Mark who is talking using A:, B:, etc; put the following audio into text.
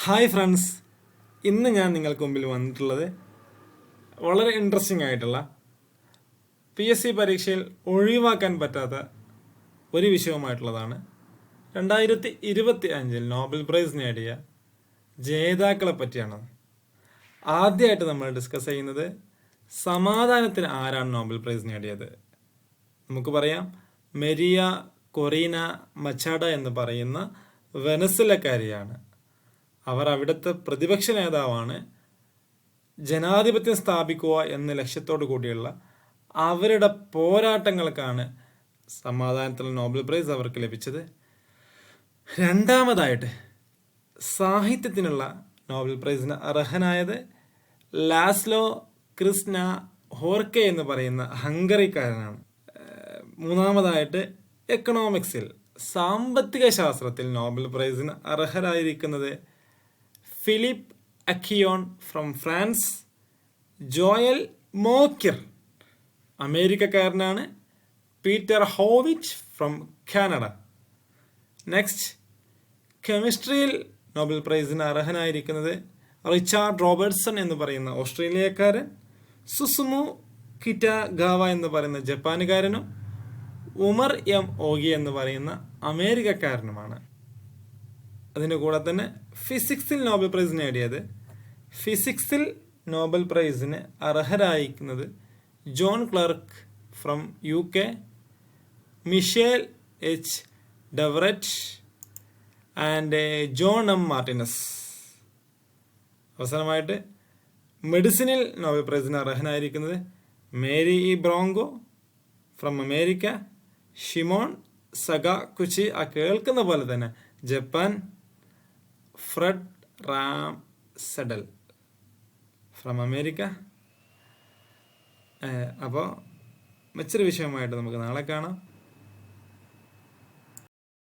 A: Hi friends, ഇന്ന് ഞാൻ നിങ്ങൾക്ക് മുമ്പിൽ വന്നിട്ടുള്ളത് വളരെ ഇൻട്രസ്റ്റിംഗ് ആയിട്ടുള്ള PSC പരീക്ഷയിൽ ഒഴിവാക്കാൻ പറ്റാത്ത ഒരു വിഷയവുമായിട്ടുള്ളതാണ്. 2025 നോബൽ പ്രൈസ് നേടിയ ജേതാക്കളെ പറ്റിയാണ്. ആദ്യമായിട്ട് നമ്മൾ ഡിസ്കസ് ചെയ്യുന്നത് സമാധാനത്തിന് ആരാണ് നോബൽ പ്രൈസ് നേടിയത്. നമുക്ക് പറയാം, മെരിയ കൊറീന മച്ചാഡ എന്ന് പറയുന്ന വെനസ്വലക്കാരിയാണ്. അവർ അവിടുത്തെ പ്രതിപക്ഷ നേതാവാണ്. ജനാധിപത്യം സ്ഥാപിക്കുക എന്ന ലക്ഷ്യത്തോടു കൂടിയുള്ള അവരുടെ പോരാട്ടങ്ങൾക്കാണ് സമാധാനത്തിലുള്ള നോബൽ പ്രൈസ് അവർക്ക് ലഭിച്ചത്. രണ്ടാമതായിട്ട് സാഹിത്യത്തിനുള്ള നോബൽ പ്രൈസിന് അർഹനായത് ലാസ്ലോ ക്രിസ്ന ഹോർക്കെ എന്ന് പറയുന്ന ഹംഗറിക്കാരനാണ്. മൂന്നാമതായിട്ട് എക്കണോമിക്സിൽ, സാമ്പത്തിക ശാസ്ത്രത്തിൽ നോബൽ പ്രൈസിന് അർഹരായിരിക്കുന്നത് Philip Aghion from France, Joel Mokyr അമേരിക്കക്കാരനാണ്, Peter Howitt from Canada. Next, കെമിസ്ട്രിയിൽ നോബൽ പ്രൈസിന് അർഹനായിരിക്കുന്നത് റിച്ചാർഡ് റോബർട്ട്സൺ എന്ന് പറയുന്ന ഓസ്ട്രേലിയക്കാരൻ, സുസുമു കിറ്റാഗാവ എന്ന് പറയുന്ന ജപ്പാനുകാരനും ഉമർ എം ഓഗി എന്ന് പറയുന്ന അമേരിക്കക്കാരനുമാണ്. അതിൻ്റെ കൂടെ തന്നെ ഫിസിക്സിൽ നോബൽ പ്രൈസ് നേടിയത്, ഫിസിക്സിൽ നോബൽ പ്രൈസിന് അർഹരായിരിക്കുന്നത് John Clarke from UK, Michel H. Devoret and John M. Martinis. അവസാനമായിട്ട് മെഡിസിനിൽ നോബൽ പ്രൈസിന് അർഹനായിരിക്കുന്നത് Mary E Brunkow from America, Shimon Sakaguchi, ആ കേൾക്കുന്ന പോലെ തന്നെ Japan, Fred Ramsdell from America. അപ്പോൾ മറ്റൊരു വിഷയമായിട്ട് നമുക്ക് നാളെ കാണാം.